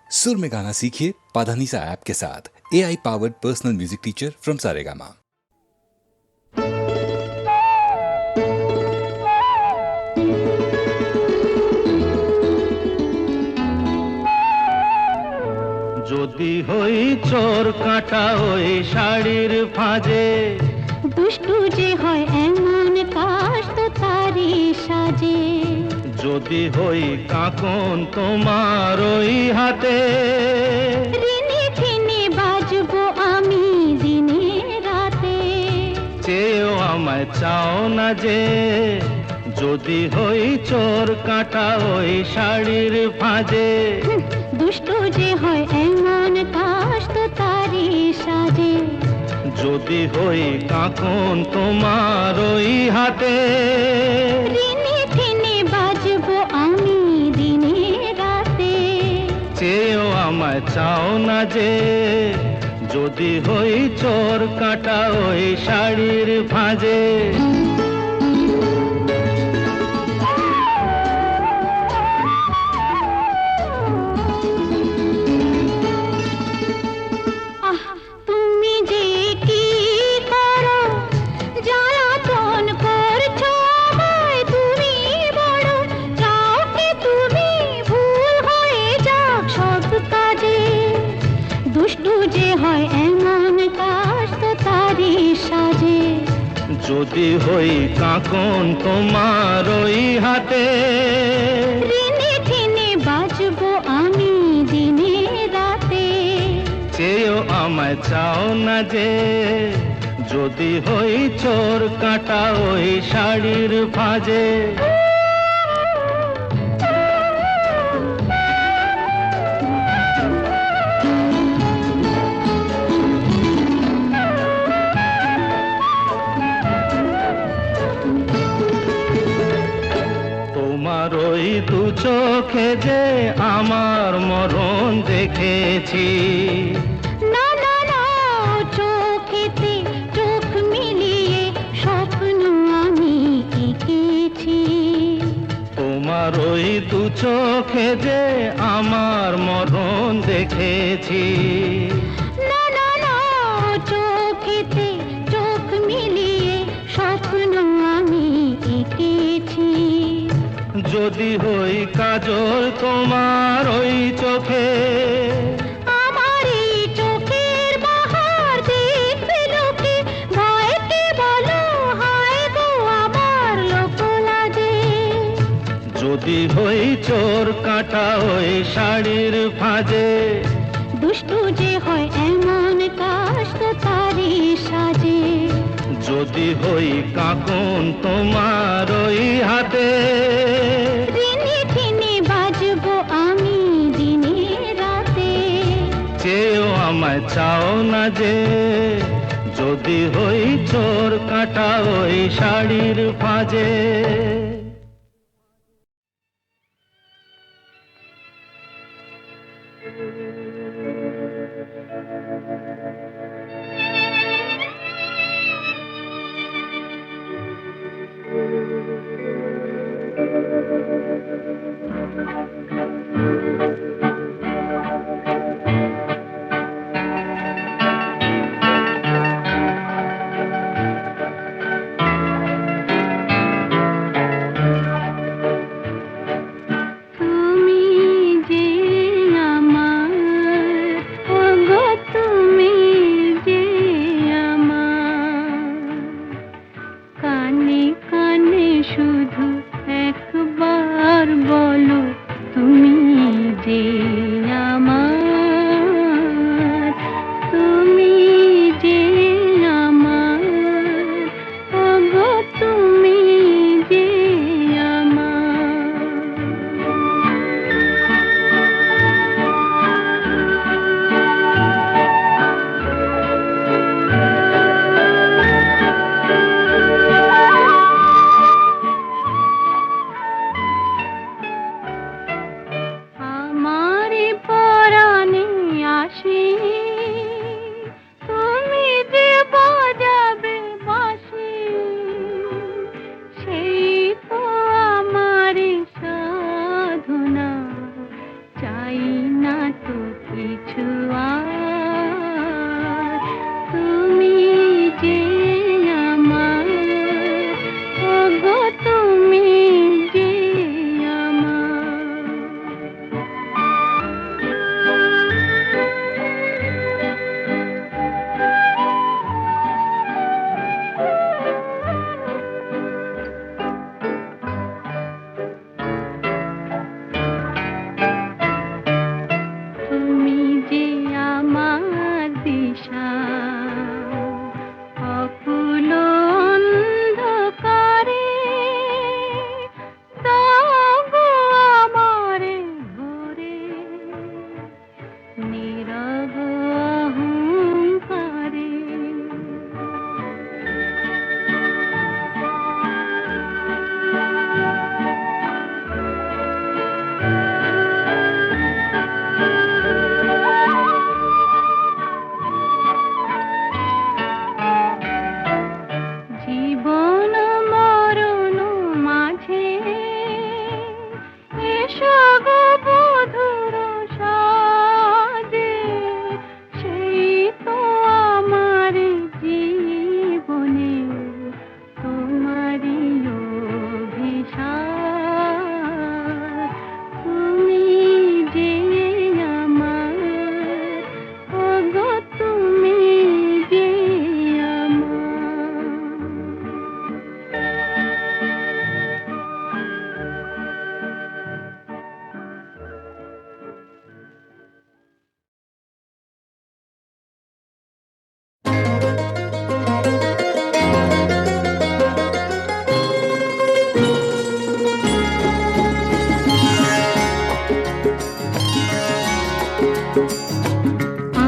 सुर में गाना सीखिए पाधानीसा ऐप के साथ। AI powered personal music teacher from Saregama. যদি হই চোর কাঁটা ওই শাড়ির ফাঁজে, দুষ্টু যে হয় এমন কাশ তো তারি সাজে। যদি হই কাঁকন তোমার ওই হাতে, ঋণে ঠেনে বাজবো আমি দিনে রাতে। চেয়েও আমায় চাও না যে, যদি হই চোর কাঁটা ওই শাড়ির ফাঁজে। দুষ্টু যে হয় এমন কাশ তো তারি সাজে। যদি হই কাঁকন তোমার ওই হাতে, ঋণে ঠেনে বাজবো আমি দিনে রাতে। চেয়েও আমায় চাও না যে, যদি হই চোর কাঁটা ওই শাড়ির ফাঁজে। তুমি যে কি করো, জ্বালাতন করছো আমায় তুমি বড়। চাও কি তুমি ভুল হয়ে যাক সব কাজে। দুষ্টু যে হয় এমন কাশ তো তারি সাজে। যদি হই কাঁকন তোমার ওই হাতে, ঋণে ঠেনে বাজবো আমি দিনে রাতে। চেয়েও আমায় চাও না যে, যদি হই চোর কাঁটা ওই শাড়ির ফাঁজে। তোমার ওই দু চোখে যে আমার মরণ দেখেছি। না না না, চোখেতে চোখ মিলিয়ে স্বপ্ন আমি এঁকেছি। তোমার ওই দু চোখে যে আমার মরণ দেখেছি। না না না, চোখেতে চোখ মিলিয়ে স্বপ্ন আমি এঁকেছি। যদি হই কাজল তোমার ওই চোখে, আমার এই চোখের বাহার দেখবে লোকে। ভয়কে বলো হায় গো আমার লোক লাজে। যদি হই চোর কাঁটা ওই শাড়ির ফাঁজে। দুষ্টু যে হয় এমন কাশ তো তারি সাজে। যদি হই কাঁকন তোমার ওই হাতে, ঋণে ঠেনে বাজবো আমি দিনে রাতে। চেয়েও আমায় চাও না যে, যদি হই চোর কাঁটা ওই শাড়ির ফাঁজে। তুমি যে আমার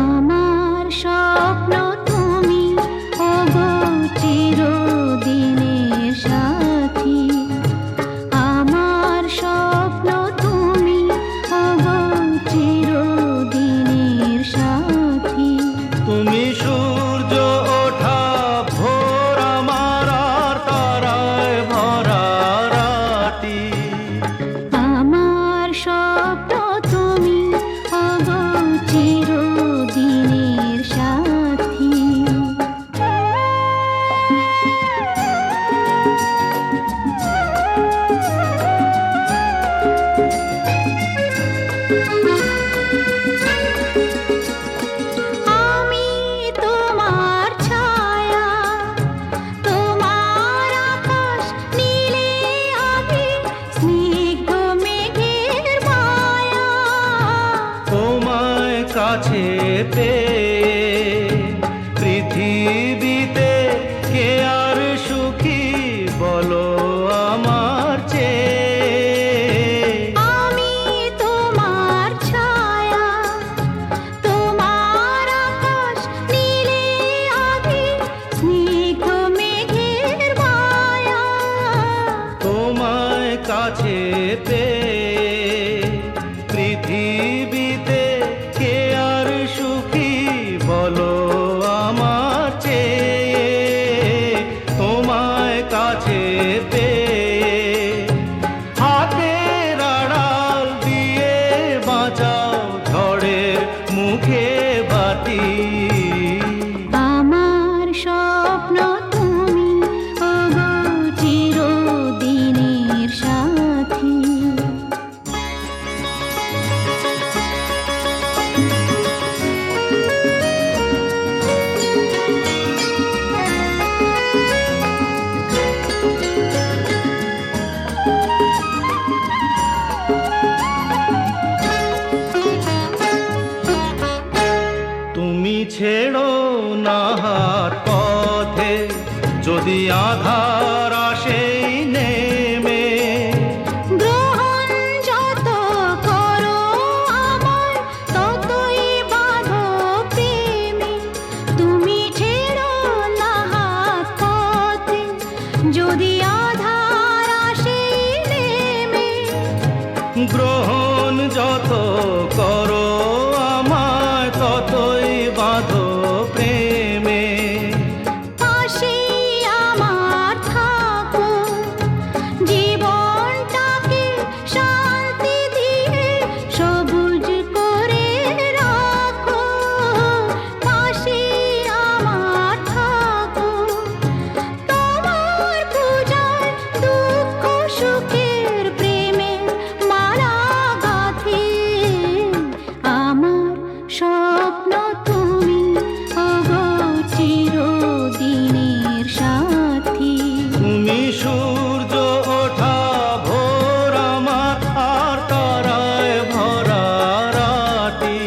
আমার স্বপ্ন তুমি ওগো চিরদিনের সাথী, আমার স্বপ্ন তুমি ওগো চিরদিনের সাথী। তুমি সূর্য ওঠা ভোর আমার আর তারায় ভরা রাতি। আমার স্বপ্ন তুমি ওগো চিরদিনের সাথী। আমি তোমার ছায়া, তোমার আকাশ নীলে আভি, স্নিগ্ধ মেঘের মায়া। তোমায় কাছে পেয়ে পৃথিবীতে কে আর সুখী বলো আমার চেয়ে। আমি তোমার ছায়া, তোমার আকাশ নীলে আভি, স্নিগ্ধ মেঘের মায়া। তোমায় কাছে পেয়ে পৃথিবীতে কে আর সুখী বলো আমার চেয়ে। তোমায় কাছে পেয়ে হাতের আড়াল দিয়ে বাঁচাও ঝড়ের মুখে বাতি। আমার স্বপ্ন তুমি ওগো চিরদিনের সাথী। তুমি ছেড়ো না হাত পথে যদি আধার আসে নেমে। গ্রহণ যত করো আমার ততই বাঁধো প্রেমে। তুমি ছেড়ো না হাত পথে যদি আধার আসে নেমে। গ্রহণ যত করো আমায় ততই বাঁধো প্রেমে। পাশে আমার থাকো, জীবনটাকে শান্তি দিয়ে সবুজ করে রাখো। পাশে আমার থাকো, তোমার পূজায় দুঃখ সুখের প্রেমের মালা গাঁথি। আমার স্বপ্ন তুমি ওগো চিরদিনের সাথী। তুমি সূর্য ওঠা ভোর আমার আর তারায় ভরা রাতি।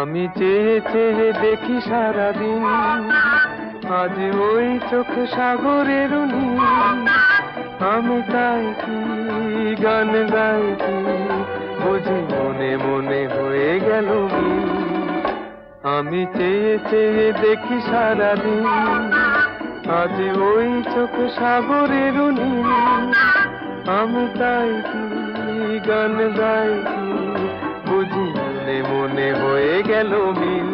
আমি চেয়ে চেয়ে দেখি সারাদিন, আজ ওই চোখ সাগরের নীল। আমি তাই কি গান গাই কি বুঝি মনে মনে হয়ে গেল মিল। আমি চেয়ে চেয়ে দেখি সারাদিন, আজ ওই চোখ সাগরের নীল। আমি তাই কি গান গাই কি বুঝি মনে মনে হয়ে গেল মিল।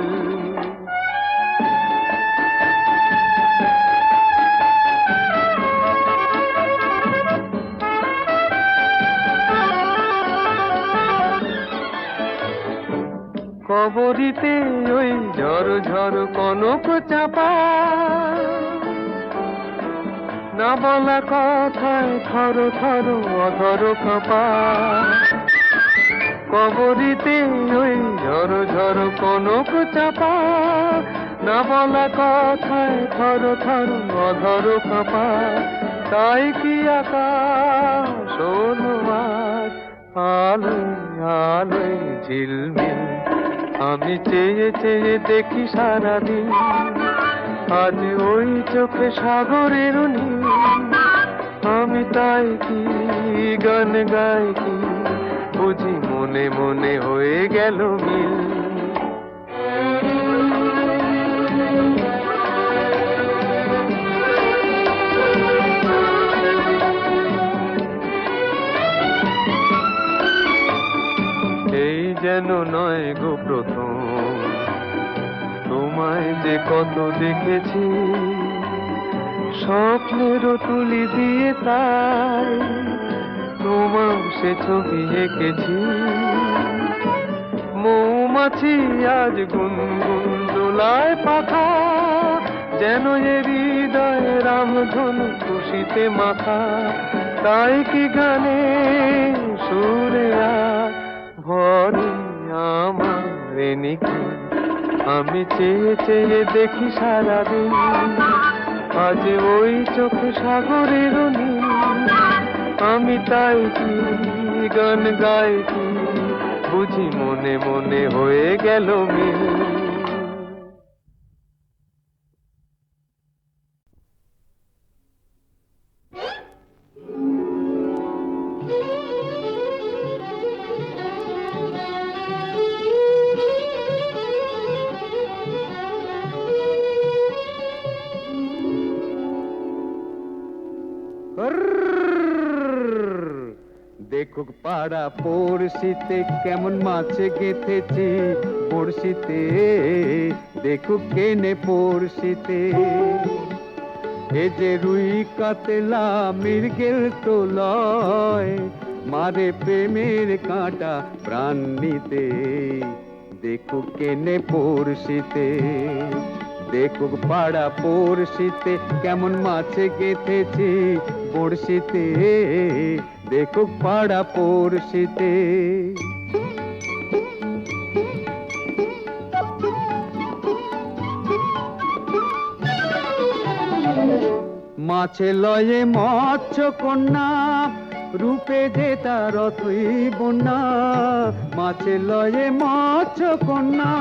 কবরিতে ওই ঝড় ঝড় কনক চাপা, না বলা কথায় থর থর অধর কাঁপা। কবরিতে ওই ঝড় ঝড় কনক চাপা, না বলা কথায় থর থর অধর কাঁপা। তাই কি আকাশ হলো আজ আলোয় আলোয় ঝিলমিল, আমি চেয়ে চেয়ে দেখি সারাদিন, আজ ওই চোখে সাগরের নীল। আমি তাই কি গান গাই কি, বুঝি মনে মনে হয়ে গেল মিল। এই যেন নয় গো প্রথম, তোমায় যে কত দেখেছি, স্বপ্নেরও তুলি দিয়ে তাই তোমার সে ছবি এঁকেছি। মৌমাছি আজ গুনগুন দোলায় পাখা, যেন এ হৃদয় রামধনু খুশিতে মাথা। তাই কি গানে সুরে আজ ভরে আমার নিকি, আমি চেয়ে চেয়ে দেখি সারাদিন, আজ ওই চোখে সাগরের নীল। আমি তাই কি গান গাই কি, বুঝি মনে মনে হয়ে গেল মিল। দেখুক পাড়া পড়শিতে কেমন মাছে গেঁথেছি পড়শিতে, দেখুক কেনে পড়শিতে। এ যে রুই কাতলা মৃগেল তো লয়, মারে প্রেমের কাঁটা প্রাণ নিতে, দেখুক কেনে পড়শিতে। দেখুক পাড়া পড়শিতে কেমন মাছে গেঁথেছি পড়শিতে, দেখুক পাড়া পড়শিতে। মাছে লয়ে মৎস্য কন্যা, রূপে যে তার অথই বন্যা। মাছে লয়ে মৎস্য কন্যা,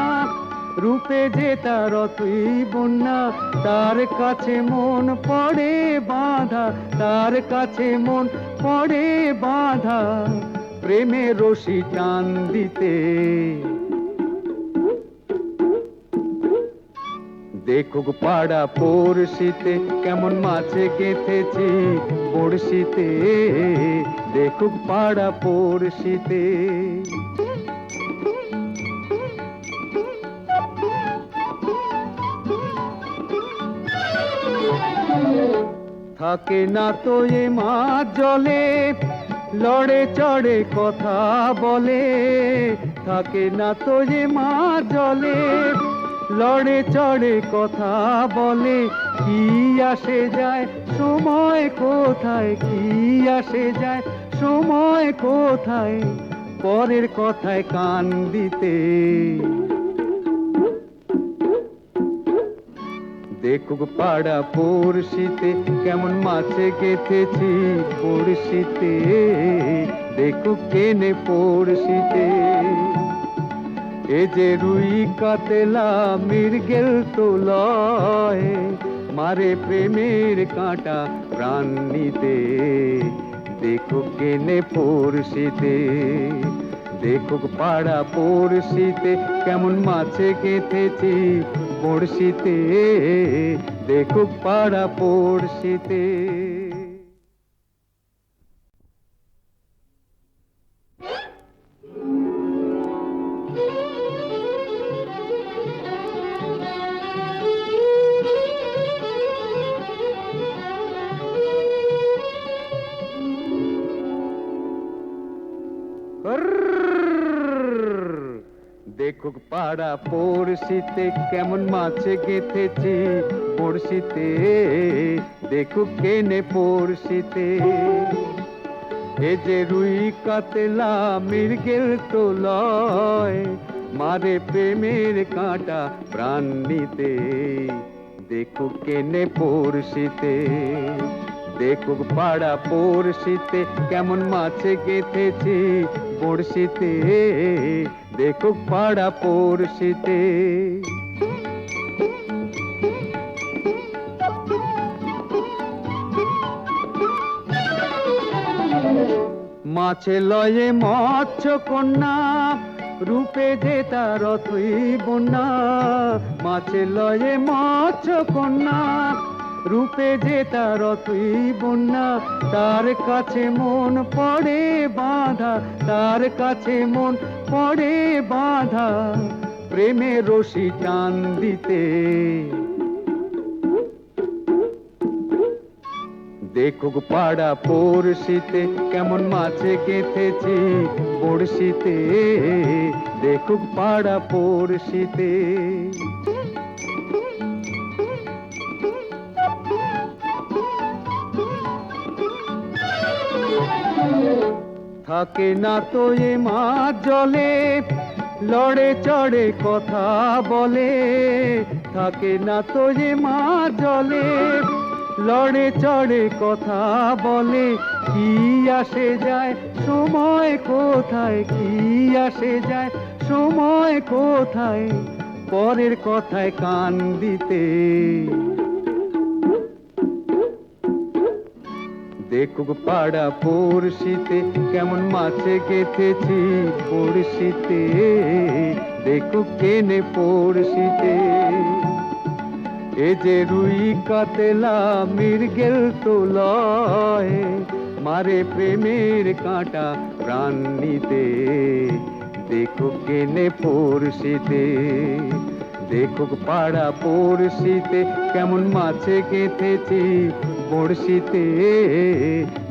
রূপে যে তার অথই বন্যা। তার কাছে মন পড়ে বাঁধা, তার কাছে মন পড়ে বাঁধা, প্রেমে রশি টান দিতে। দেখুক পাড়া পড়শিতে কেমন মাছে গেঁথেছি পড়শিতে, দেখুক পাড়া পড়শিতে। থাকে না তো এ মাছ জলে, লড়ে চড়ে কথা বলে। থাকে না তো এ মাছ জলে, লড়ে চড়ে কথা বলে। কি আসে যায় সময় কোথায়, কি আসে যায় সময় কোথায়, পরের কথায় কান দিতে। দেখুক পাড়া পড়শিতে কেমন মাছে গেঁথেছি পড়শিতে, দেখুক কেনে পড়শিতে। এ যে রুই কাতলা মৃগেল তো লয়, মারে প্রেমের কাঁটা প্রাণ নিতে, দেখুক কেনে পড়শিতে। দেখুক পাড়া পড়শিতে কেমন মাছে গেঁথেছি পড়শিতে, দেখুক পাড়া পড়শিতে। দেখুক পাড়া পড়শিতে কেমন মাছ গেঁথেছি পড়শিতে, দেখুক কেনে পড়শিতে। এ যে রুই কাতলা মৃগেল তো লয়, মারে প্রেমের কাঁটা প্রাণ নিতে, দেখুক কেনে পড়শিতে। দেখুক পাড়া পড়শিতে কেমন মাছ গেঁথেছি বড়শিতে, দেখুক পাড়া পড়শিতে। মাছে লয়ে মৎস্য কন্যা, রূপে যে তার অথই বন্যা। মাছে লয়ে মৎস্য কন্যা, রূপে যে তার অথই বন্যা। তার কাছে মন পড়ে বাঁধা, তার কাছে মন পড়ে বাঁধা, প্রেমের রশি টান দিতে। দেখুক পাড়া পড়শিতে কেমন মাছে গেঁথেছি বড়শিতে, দেখুক পাড়া পড়শিতে। থাকে না তো এ মাছ জলে, লড়ে চড়ে কথা বলে। থাকে না তো এ মাছ জলে, লড়ে চড়ে কথা বলে। কি আসে যায় সময় কোথায়, কি আসে যায় সময় কোথায়, পরের কথায় কান দিতে। দেখুক পাড়া পড়শিতে কেমন মাছে গেঁথেছি পড়শিতে, দেখুক কেনে পড়শিতে। এ যে রুই কাতলা মৃগেল তো লয়, মারে প্রেমের কাঁটা প্রাণ নিতে, দেখুক কেনে পড়শিতে। দেখুক পাড়া পড়শিতে কেমন মাছে গেঁথেছি বড়শিতে,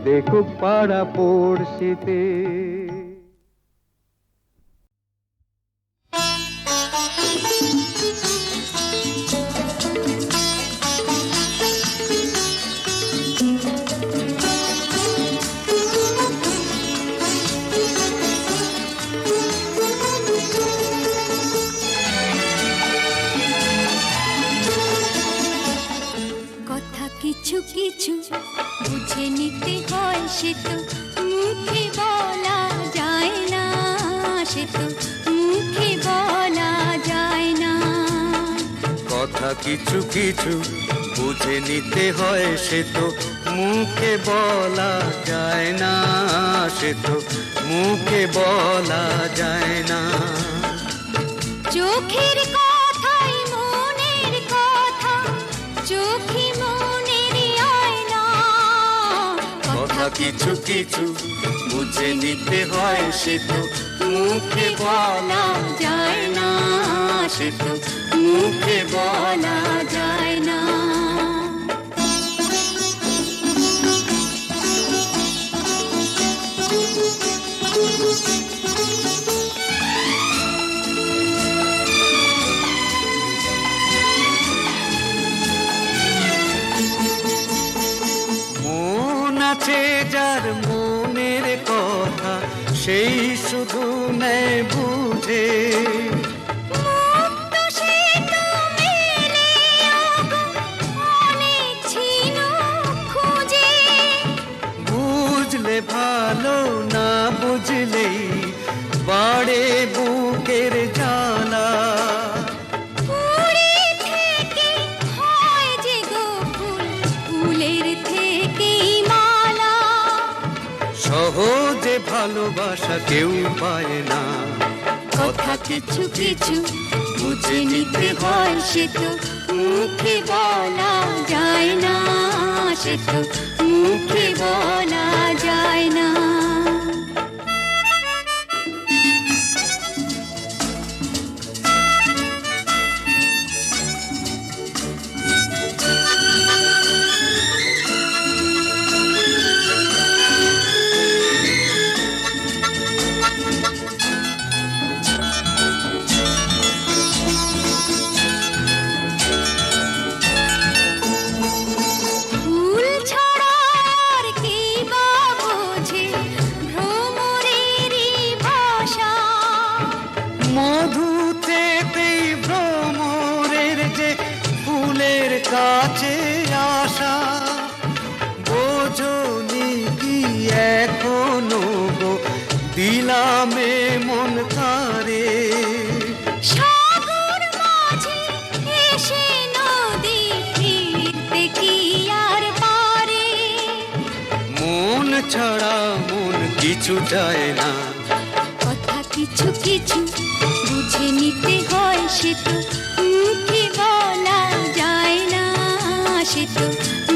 দেখুক পাড়া পড়শিতে। কিছু কিছু বুঝে নিতে হয়, সে তো মুখে বলা যায় না, সে তো মুখে বলা যায় না। কথা কিছু কিছু বুঝে নিতে হয়, সে তো মুখে বলা যায় না, সে তো মুখে বলা যায় না। চোখের কথাই মনের কথা, চোখে মনের আয়না। কথা কিছু কিছু বুঝে নিতে হয়, সে তো মুখে বলা যায় না, সে তো মুখে বলা যায় না। মন আছে যার মনের কথা, সেই শুধু নেয় বুঝে। বুঝলে ভালো, না বুঝলেই বাড়ে বুকের জ্বালা। সহজে ভালোবাসা কেউ পায় না। কথা কিছু কিছু বুঝে নিতে হয়, সে তো মুখে বলা যায় না, সে তো মুখে বলা যায় না। থামে মন কারে। সাগর মাঝে এসে নদী ফিরতে কি আর পারে। মন ছাড়া মন কিছু চায় না। কথা কিছু কিছু বুঝে নিতে হয়, সে তো মুখে বলা যায় না, সে তো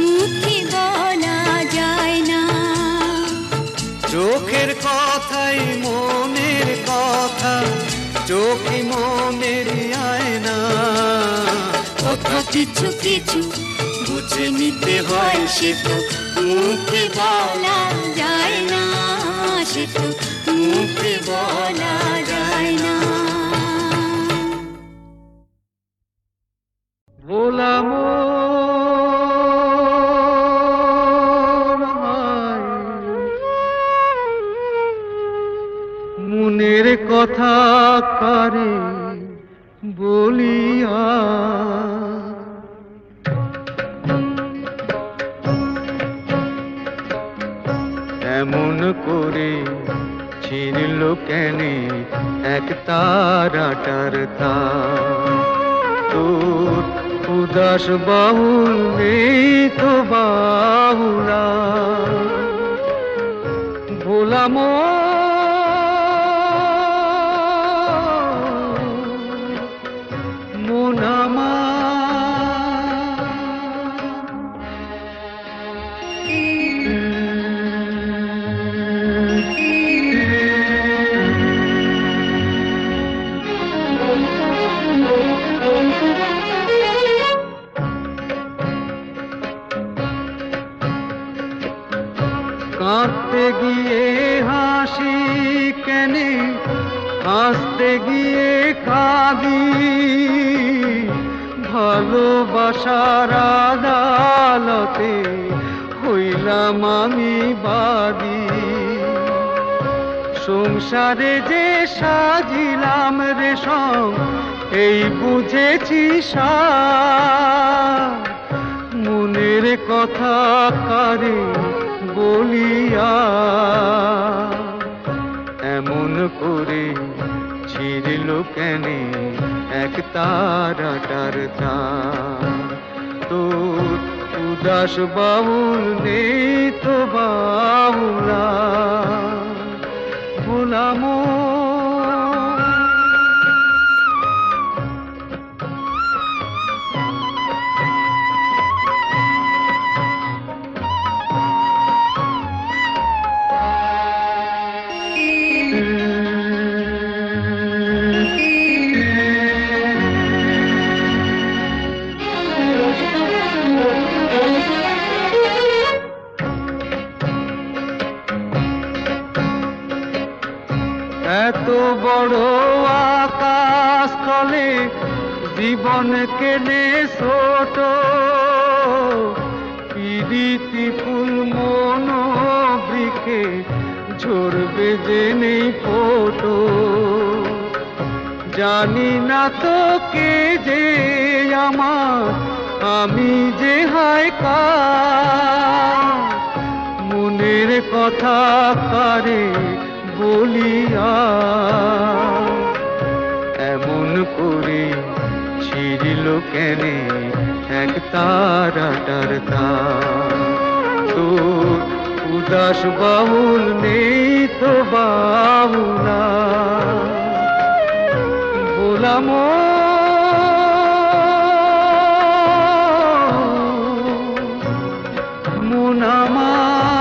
মুখে বলা যায় না। চোখের কথাই মনের কথা, চোখই মনের আয়না। কথা কিছু কিছু বুঝে নিতে হয়, সে তো মুখে বলা যায় না, সে তো মুখে বলা যায় না। ভোলা মন হায়, মনের কথা কারে বলিয়া। এমন করে ছিঁড়ল কেনে এক তারাটার তার। তোর উদাস বাহুল নেই তো বাহুলা, ভোলা মন আমার। কাঁদতে গিয়ে হাসি কেনে, হাসতে গিয়ে কাঁদি, ভালোবাসার আদালতে হইলাম আমি বাদী। সংসারে যে সাজিলাম রেশম, এই বুঝেছি সার। মনের কথা কারে বলিয়া, এমন করে ছিঁড়ল কেনে এক তারাটার তার। তোর উদাস বাউল নেই তো বাউলা, ভোলা মন। এত বড় আকাশ তলে জীবন কেনে ছোট, পিরিতি ফুল মন বৃক্ষে ঝরবে যে নেই ফোটো। জানি না তো কে যে আমার, আমি যে হায় কার। মনের কথা কারে বলিয়া, এমন করে ছিঁড়ল কেনে এক তারাটার তার। তোর উদাস বাহুল নেই তো বাহুলা, ভোলা মন আমার।